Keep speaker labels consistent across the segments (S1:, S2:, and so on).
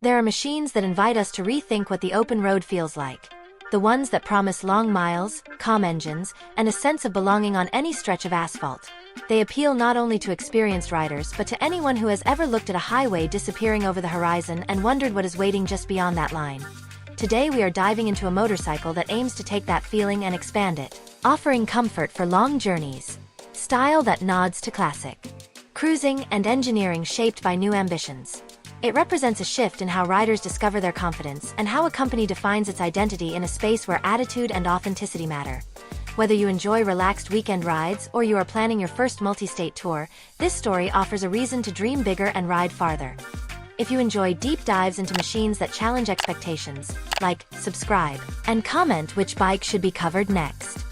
S1: There are machines that invite us to rethink what the open road feels like. The ones that promise long miles, calm engines, and a sense of belonging on any stretch of asphalt. They appeal not only to experienced riders but to anyone who has ever looked at a highway disappearing over the horizon and wondered what is waiting just beyond that line. Today we are diving into a motorcycle that aims to take that feeling and expand it, offering comfort for long journeys, style that nods to classic, cruising and engineering shaped by new ambitions. It represents a shift in how riders discover their confidence and how a company defines its identity in a space where attitude and authenticity matter. Whether you enjoy relaxed weekend rides or you are planning your first multi-state tour, this story offers a reason to dream bigger and ride farther. If you enjoy deep dives into machines that challenge expectations, like, subscribe, and comment which bike should be covered next.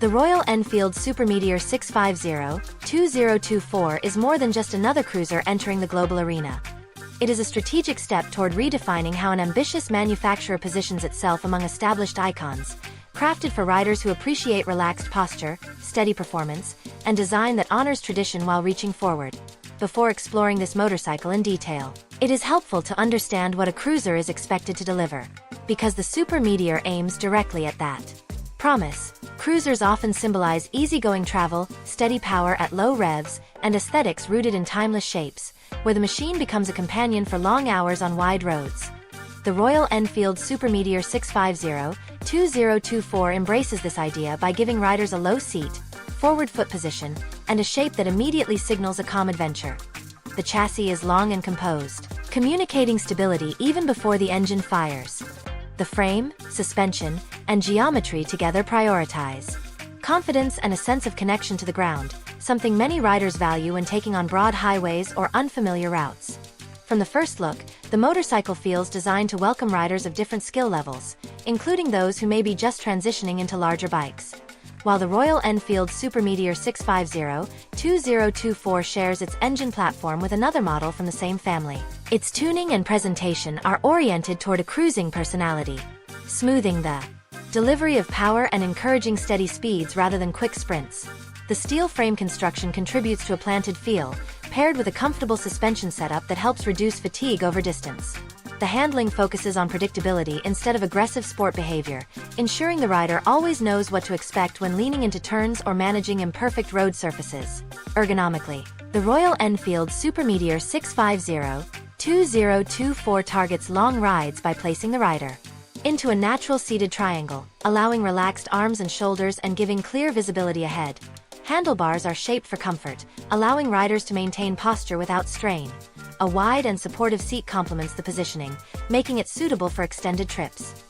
S1: The Royal Enfield Super Meteor 650-2024 is more than just another cruiser entering the global arena. It is a strategic step toward redefining how an ambitious manufacturer positions itself among established icons, crafted for riders who appreciate relaxed posture, steady performance, and design that honors tradition while reaching forward. Before exploring this motorcycle in detail, it is helpful to understand what a cruiser is expected to deliver, because the Super Meteor aims directly at that. Promise. Cruisers often symbolize easygoing travel, steady power at low revs, and aesthetics rooted in timeless shapes, where the machine becomes a companion for long hours on wide roads. The Royal Enfield Super Meteor 650-2024 embraces this idea by giving riders a low seat, forward foot position, and a shape that immediately signals a calm adventure. The chassis is long and composed, communicating stability even before the engine fires. The frame, suspension, and geometry together prioritize confidence and a sense of connection to the ground, something many riders value when taking on broad highways or unfamiliar routes. From the first look, the motorcycle feels designed to welcome riders of different skill levels, including those who may be just transitioning into larger bikes. While the Royal Enfield Super Meteor 650-2024 shares its engine platform with another model from the same family, its tuning and presentation are oriented toward a cruising personality, smoothing the delivery of power and encouraging steady speeds rather than quick sprints. The steel frame construction contributes to a planted feel, paired with a comfortable suspension setup that helps reduce fatigue over distance. The handling focuses on predictability instead of aggressive sport behavior, ensuring the rider always knows what to expect when leaning into turns or managing imperfect road surfaces. Ergonomically, the Royal Enfield Super Meteor 650-2024 targets long rides by placing the rider into a natural seated triangle, allowing relaxed arms and shoulders and giving clear visibility ahead. Handlebars are shaped for comfort, allowing riders to maintain posture without strain. A wide and supportive seat complements the positioning, making it suitable for extended trips.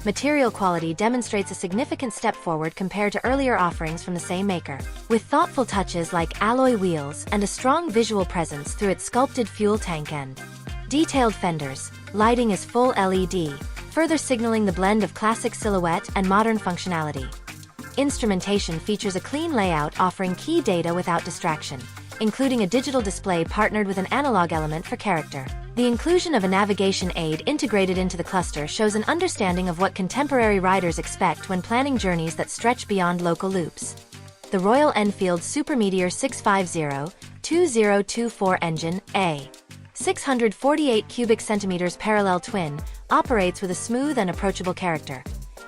S1: Material quality demonstrates a significant step forward compared to earlier offerings from the same maker, with thoughtful touches like alloy wheels and a strong visual presence through its sculpted fuel tank end. Detailed fenders, lighting is full LED, further signaling the blend of classic silhouette and modern functionality. Instrumentation features a clean layout offering key data without distraction, including a digital display partnered with an analog element for character. The inclusion of a navigation aid integrated into the cluster shows an understanding of what contemporary riders expect when planning journeys that stretch beyond local loops. The Royal Enfield Super Meteor 650-2024 engine, a 648 cubic centimeters parallel twin, operates with a smooth and approachable character.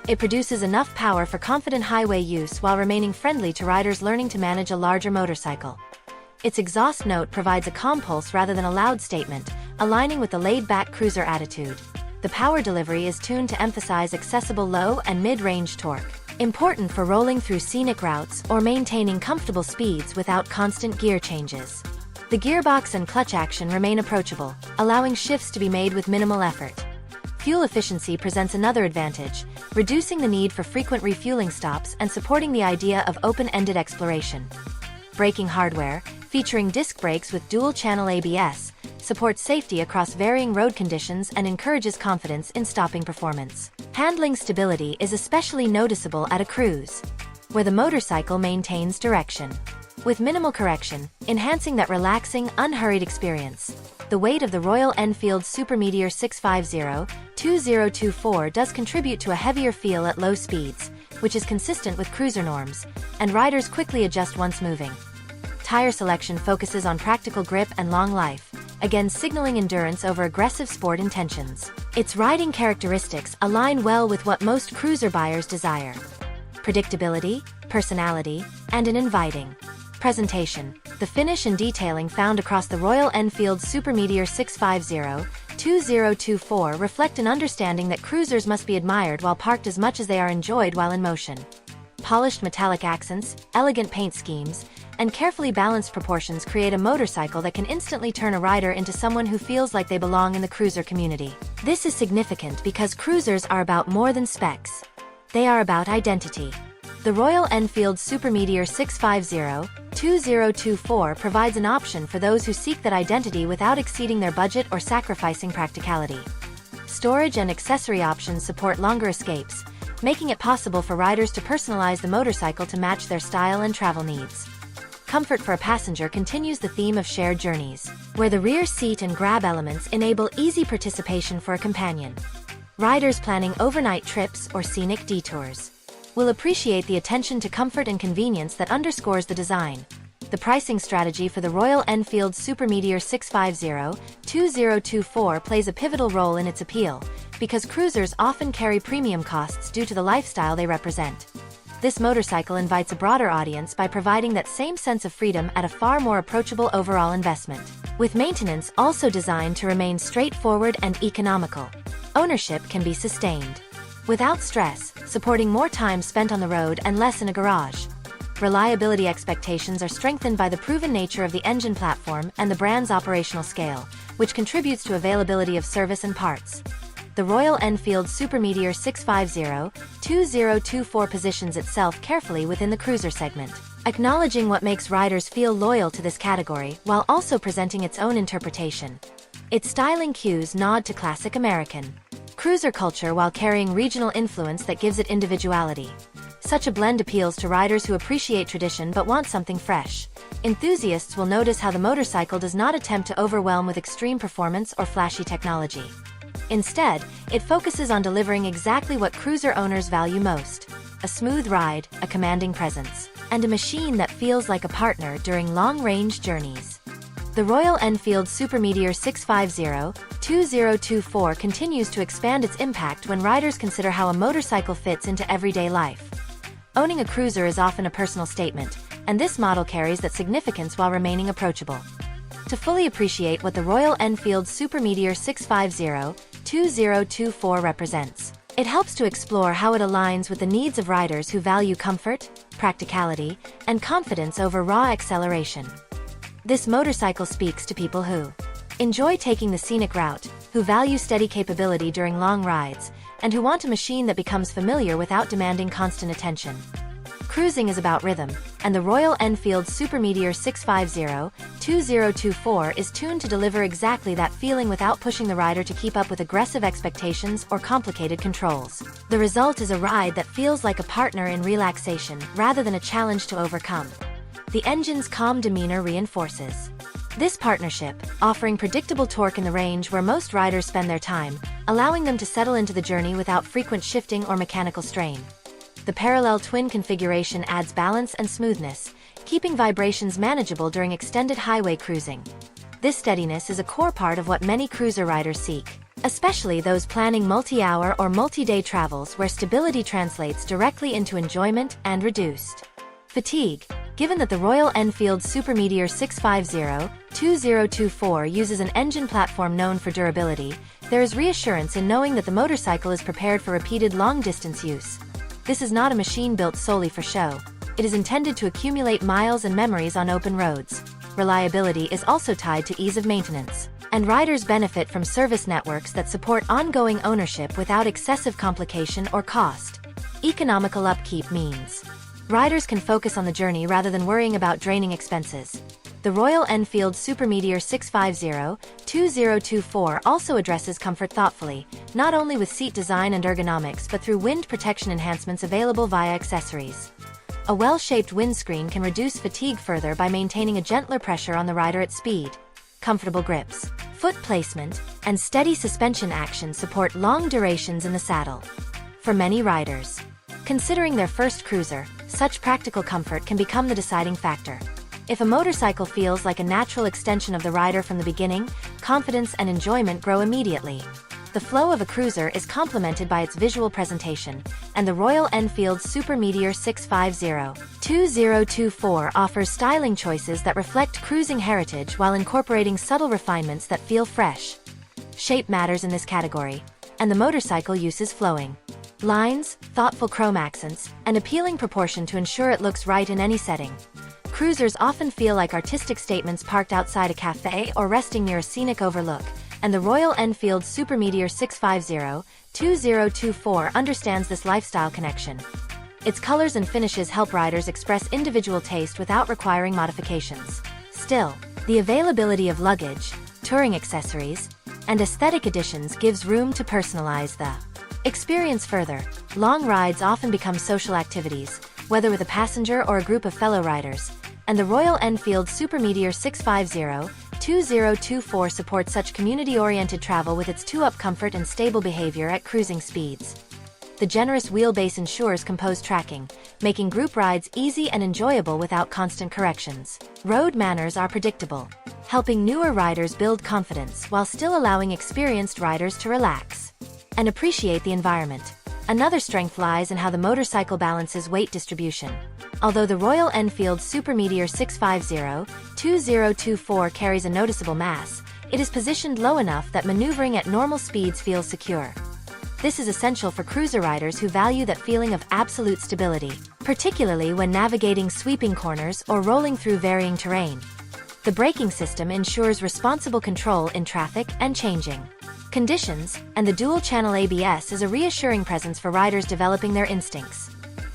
S1: It produces enough power for confident highway use while remaining friendly to riders learning to manage a larger motorcycle. Its exhaust note provides a calm pulse rather than a loud statement, aligning with the laid-back cruiser attitude. The power delivery is tuned to emphasize accessible low and mid-range torque, important for rolling through scenic routes or maintaining comfortable speeds without constant gear changes. The gearbox and clutch action remain approachable, allowing shifts to be made with minimal effort. Fuel efficiency presents another advantage, reducing the need for frequent refueling stops and supporting the idea of open-ended exploration. Braking hardware, featuring disc brakes with dual-channel ABS, supports safety across varying road conditions and encourages confidence in stopping performance. Handling stability is especially noticeable at a cruise, where the motorcycle maintains direction, with minimal correction, enhancing that relaxing, unhurried experience. The weight of the Royal Enfield Super Meteor 650-2024 does contribute to a heavier feel at low speeds, which is consistent with cruiser norms, and riders quickly adjust once moving. Tire selection focuses on practical grip and long life, again signaling endurance over aggressive sport intentions. Its riding characteristics align well with what most cruiser buyers desire: predictability, personality, and an inviting presentation. The finish and detailing found across the Royal Enfield Super Meteor 650-2024 reflect an understanding that cruisers must be admired while parked as much as they are enjoyed while in motion. Polished metallic accents, elegant paint schemes, and carefully balanced proportions create a motorcycle that can instantly turn a rider into someone who feels like they belong in the cruiser community. This is significant because cruisers are about more than specs. They are about identity. The Royal Enfield Super Meteor 650-2024 provides an option for those who seek that identity without exceeding their budget or sacrificing practicality. Storage and accessory options support longer escapes, making it possible for riders to personalize the motorcycle to match their style and travel needs. Comfort for a passenger continues the theme of shared journeys, where the rear seat and grab elements enable easy participation for a companion. Riders planning overnight trips or scenic detours will appreciate the attention to comfort and convenience that underscores the design. The pricing strategy for the Royal Enfield Super Meteor 650-2024 plays a pivotal role in its appeal, because cruisers often carry premium costs due to the lifestyle they represent. This motorcycle invites a broader audience by providing that same sense of freedom at a far more approachable overall investment, with maintenance also designed to remain straightforward and economical. Ownership can be sustained without stress, supporting more time spent on the road and less in a garage. Reliability expectations are strengthened by the proven nature of the engine platform and the brand's operational scale, which contributes to availability of service and parts. The Royal Enfield Super Meteor 650-2024 positions itself carefully within the cruiser segment, acknowledging what makes riders feel loyal to this category while also presenting its own interpretation. Its styling cues nod to classic American cruiser culture while carrying regional influence that gives it individuality. Such a blend appeals to riders who appreciate tradition but want something fresh. Enthusiasts will notice how the motorcycle does not attempt to overwhelm with extreme performance or flashy technology. Instead, it focuses on delivering exactly what cruiser owners value most: a smooth ride, a commanding presence, and a machine that feels like a partner during long-range journeys. The Royal Enfield Super Meteor 650-2024 continues to expand its impact when riders consider how a motorcycle fits into everyday life. Owning a cruiser is often a personal statement, and this model carries that significance while remaining approachable. To fully appreciate what the Royal Enfield Super Meteor 650-2024 represents, it helps to explore how it aligns with the needs of riders who value comfort, practicality, and confidence over raw acceleration. This motorcycle speaks to people who enjoy taking the scenic route, who value steady capability during long rides, and who want a machine that becomes familiar without demanding constant attention. Cruising is about rhythm, and the Royal Enfield Super Meteor 650-2024 is tuned to deliver exactly that feeling without pushing the rider to keep up with aggressive expectations or complicated controls. The result is a ride that feels like a partner in relaxation rather than a challenge to overcome. The engine's calm demeanor reinforces this partnership, offering predictable torque in the range where most riders spend their time, allowing them to settle into the journey without frequent shifting or mechanical strain. The parallel twin configuration adds balance and smoothness, keeping vibrations manageable during extended highway cruising. This steadiness is a core part of what many cruiser riders seek, especially those planning multi-hour or multi-day travels where stability translates directly into enjoyment and reduced fatigue. Given that the Royal Enfield Super Meteor 650-2024 uses an engine platform known for durability, there is reassurance in knowing that the motorcycle is prepared for repeated long-distance use. This is not a machine built solely for show. It is intended to accumulate miles and memories on open roads. Reliability is also tied to ease of maintenance, and riders benefit from service networks that support ongoing ownership without excessive complication or cost. Economical upkeep means riders can focus on the journey rather than worrying about draining expenses. The Royal Enfield Super Meteor 650-2024 also addresses comfort thoughtfully, not only with seat design and ergonomics but through wind protection enhancements available via accessories. A well-shaped windscreen can reduce fatigue further by maintaining a gentler pressure on the rider at speed. Comfortable grips, foot placement, and steady suspension action support long durations in the saddle. For many riders considering their first cruiser, such practical comfort can become the deciding factor. If a motorcycle feels like a natural extension of the rider from the beginning, confidence and enjoyment grow immediately. The flow of a cruiser is complemented by its visual presentation, and the Royal Enfield Super Meteor 650-2024 offers styling choices that reflect cruising heritage while incorporating subtle refinements that feel fresh. Shape matters in this category, and the motorcycle uses flowing lines, thoughtful chrome accents, and appealing proportion to ensure it looks right in any setting. Cruisers often feel like artistic statements parked outside a cafe or resting near a scenic overlook, and the Royal Enfield Super Meteor 650-2024 understands this lifestyle connection. Its colors and finishes help riders express individual taste without requiring modifications. Still, the availability of luggage, touring accessories, and aesthetic additions gives room to personalize the experience further. Long rides often become social activities, whether with a passenger or a group of fellow riders, and the Royal Enfield Super Meteor 650-2024 supports such community-oriented travel with its two-up comfort and stable behavior at cruising speeds. The generous wheelbase ensures composed tracking, making group rides easy and enjoyable without constant corrections. Road manners are predictable, helping newer riders build confidence while still allowing experienced riders to relax and appreciate the environment. Another strength lies in how the motorcycle balances weight distribution. Although the Royal Enfield Super Meteor 650-2024 carries a noticeable mass, it is positioned low enough that maneuvering at normal speeds feels secure. This is essential for cruiser riders who value that feeling of absolute stability, particularly when navigating sweeping corners or rolling through varying terrain. The braking system ensures responsible control in traffic and changing conditions, and the dual-channel ABS is a reassuring presence for riders developing their instincts.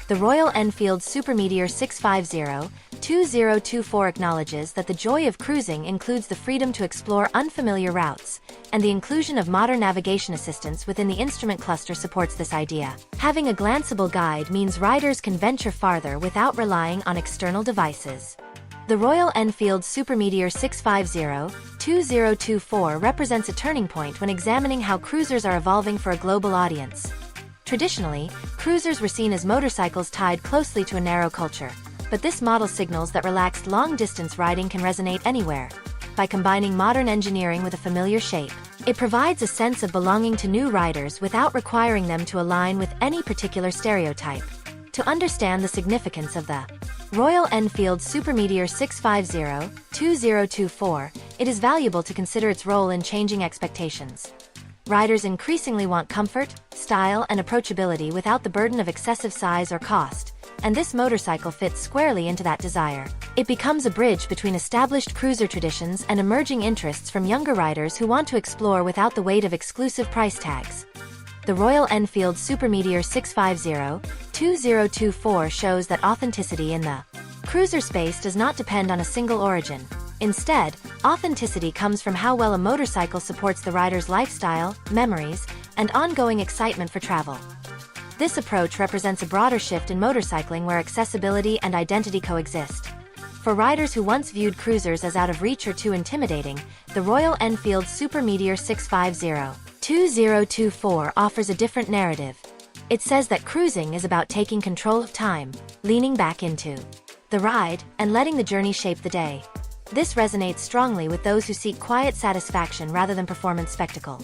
S1: The Royal Enfield Super Meteor 650-2024 acknowledges that the joy of cruising includes the freedom to explore unfamiliar routes, and the inclusion of modern navigation assistance within the instrument cluster supports this idea. Having a glanceable guide means riders can venture farther without relying on external devices. The Royal Enfield Super Meteor 650-2024 represents a turning point when examining how cruisers are evolving for a global audience. Traditionally, cruisers were seen as motorcycles tied closely to a narrow culture, but this model signals that relaxed long-distance riding can resonate anywhere. By combining modern engineering with a familiar shape, it provides a sense of belonging to new riders without requiring them to align with any particular stereotype. To understand the significance of the Royal Enfield Super Meteor 650-2024, it is valuable to consider its role in changing expectations. Riders increasingly want comfort, style, and approachability without the burden of excessive size or cost, and this motorcycle fits squarely into that desire. It becomes a bridge between established cruiser traditions and emerging interests from younger riders who want to explore without the weight of exclusive price tags. The Royal Enfield Super Meteor 650-2024 shows that authenticity in the cruiser space does not depend on a single origin. Instead, authenticity comes from how well a motorcycle supports the rider's lifestyle, memories, and ongoing excitement for travel. This approach represents a broader shift in motorcycling where accessibility and identity coexist. For riders who once viewed cruisers as out of reach or too intimidating, the Royal Enfield Super Meteor 650-2024 offers a different narrative. It says that cruising is about taking control of time, leaning back into the ride, and letting the journey shape the day. This resonates strongly with those who seek quiet satisfaction rather than performance spectacle.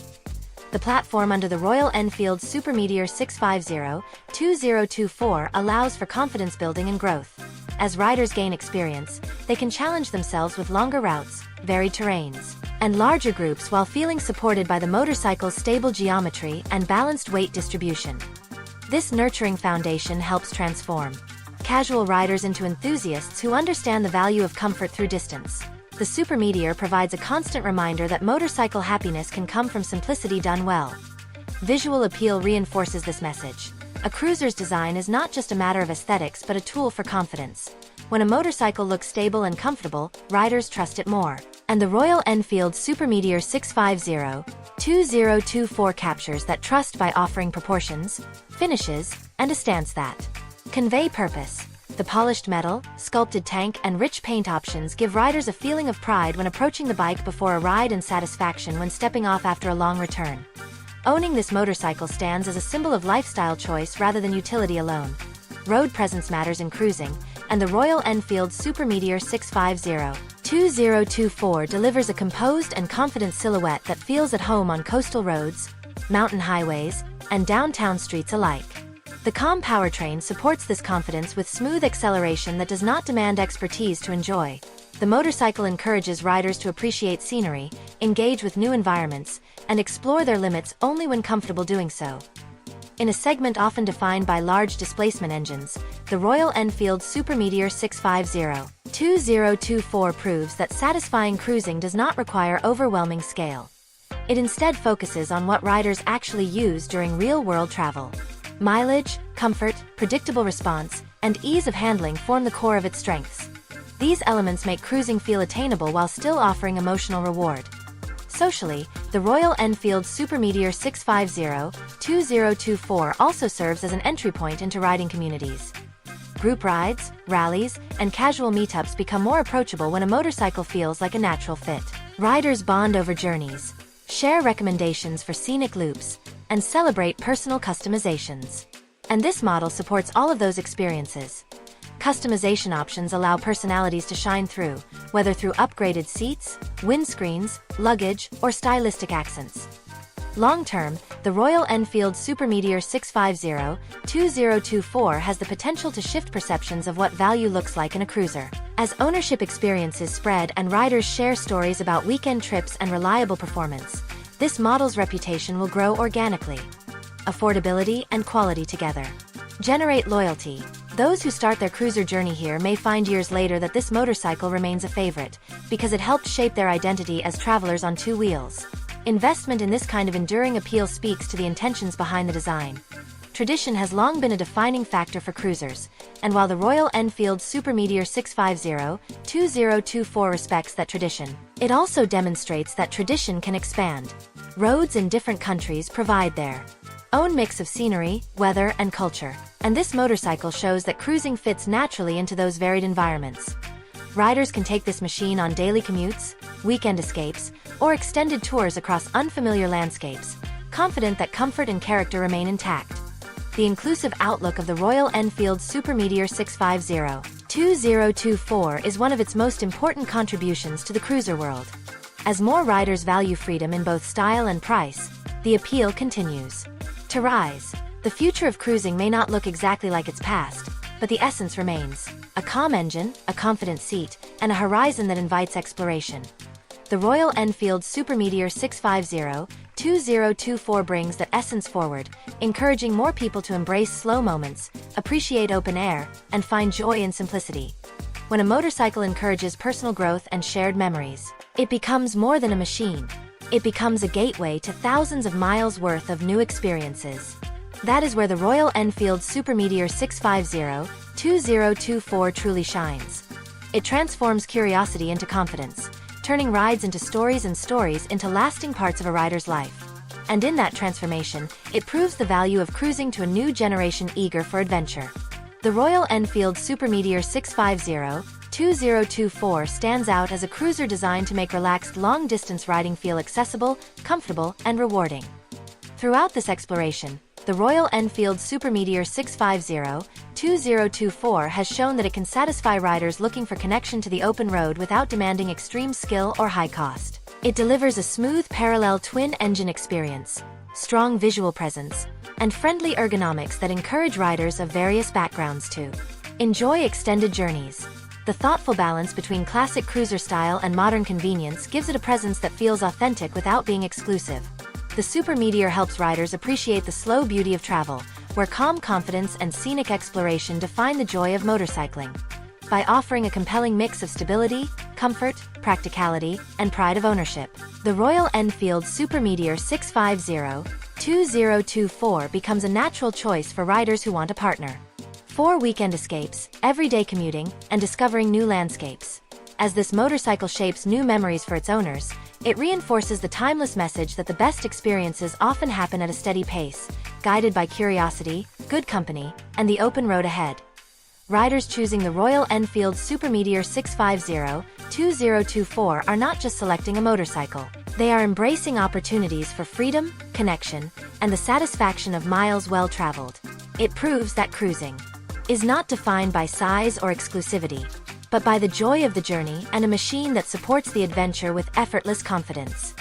S1: The platform under the Royal Enfield Super Meteor 650-2024 allows for confidence building and growth. As riders gain experience, they can challenge themselves with longer routes, varied terrains, and larger groups while feeling supported by the motorcycle's stable geometry and balanced weight distribution. This nurturing foundation helps transform casual riders into enthusiasts who understand the value of comfort through distance. The Super Meteor provides a constant reminder that motorcycle happiness can come from simplicity done well. Visual appeal reinforces this message. A cruiser's design is not just a matter of aesthetics but a tool for confidence. When a motorcycle looks stable and comfortable, riders trust it more. And the Royal Enfield Super Meteor 650-2024 captures that trust by offering proportions, finishes, and a stance that convey purpose. The polished metal, sculpted tank, and rich paint options give riders a feeling of pride when approaching the bike before a ride and satisfaction when stepping off after a long return. Owning this motorcycle stands as a symbol of lifestyle choice rather than utility alone. Road presence matters in cruising, and the Royal Enfield Super Meteor 650 2024 delivers a composed and confident silhouette that feels at home on coastal roads, mountain highways, and downtown streets alike. The calm powertrain supports this confidence with smooth acceleration that does not demand expertise to enjoy. The motorcycle encourages riders to appreciate scenery, engage with new environments, and explore their limits only when comfortable doing so. In a segment often defined by large displacement engines, the Royal Enfield Super Meteor 650 2024 proves that satisfying cruising does not require overwhelming scale. It instead focuses on what riders actually use during real-world travel. Mileage, comfort, predictable response, and ease of handling form the core of its strengths. These elements make cruising feel attainable while still offering emotional reward. Socially, the Royal Enfield Super Meteor 650 2024 also serves as an entry point into riding communities. Group rides, rallies, and casual meetups become more approachable when a motorcycle feels like a natural fit. Riders bond over journeys, share recommendations for scenic loops, and celebrate personal customizations. And this model supports all of those experiences. Customization options allow personalities to shine through, whether through upgraded seats, windscreens, luggage, or stylistic accents. Long-term, the Royal Enfield Super Meteor 650 2024 has the potential to shift perceptions of what value looks like in a cruiser. As ownership experiences spread and riders share stories about weekend trips and reliable performance, this model's reputation will grow organically. Affordability and quality together generate loyalty. Those who start their cruiser journey here may find years later that this motorcycle remains a favorite, because it helped shape their identity as travelers on two wheels. Investment in this kind of enduring appeal speaks to the intentions behind the design. Tradition has long been a defining factor for cruisers, and while the Royal Enfield Super Meteor 650 2024 respects that tradition, it also demonstrates that tradition can expand. Roads in different countries provide their own mix of scenery, weather, and culture, and this motorcycle shows that cruising fits naturally into those varied environments. Riders can take this machine on daily commutes, weekend escapes, or extended tours across unfamiliar landscapes, confident that comfort and character remain intact. The inclusive outlook of the Royal Enfield Super Meteor 650 2024 is one of its most important contributions to the cruiser world. As more riders value freedom in both style and price, the appeal continues to rise. The future of cruising may not look exactly like its past, but the essence remains: a calm engine, a confident seat, and a horizon that invites exploration. The Royal Enfield Super Meteor 650 2024 brings that essence forward, encouraging more people to embrace slow moments, appreciate open air, and find joy in simplicity. When a motorcycle encourages personal growth and shared memories, it becomes more than a machine. It becomes a gateway to thousands of miles worth of new experiences. That is where the Royal Enfield Super Meteor 650 2024 truly shines. It transforms curiosity into confidence, turning rides into stories and stories into lasting parts of a rider's life. And in that transformation, it proves the value of cruising to a new generation eager for adventure. The Royal Enfield Super Meteor 650 2024 stands out as a cruiser designed to make relaxed long-distance riding feel accessible, comfortable, and rewarding. Throughout this exploration, the Royal Enfield Super Meteor 650 2024 has shown that it can satisfy riders looking for connection to the open road without demanding extreme skill or high cost. It delivers a smooth parallel twin-engine experience, strong visual presence, and friendly ergonomics that encourage riders of various backgrounds to enjoy extended journeys. The thoughtful balance between classic cruiser style and modern convenience gives it a presence that feels authentic without being exclusive. The Super Meteor helps riders appreciate the slow beauty of travel, where calm confidence and scenic exploration define the joy of motorcycling. By offering a compelling mix of stability, comfort, practicality, and pride of ownership, the Royal Enfield Super Meteor 650 2024 becomes a natural choice for riders who want a partner for weekend escapes, everyday commuting, and discovering new landscapes. As this motorcycle shapes new memories for its owners, it reinforces the timeless message that the best experiences often happen at a steady pace, guided by curiosity, good company, and the open road ahead. Riders choosing the Royal Enfield Super Meteor 650 2024 are not just selecting a motorcycle. They are embracing opportunities for freedom, connection, and the satisfaction of miles well traveled. It proves that cruising is not defined by size or exclusivity. but by the joy of the journey and a machine that supports the adventure with effortless confidence.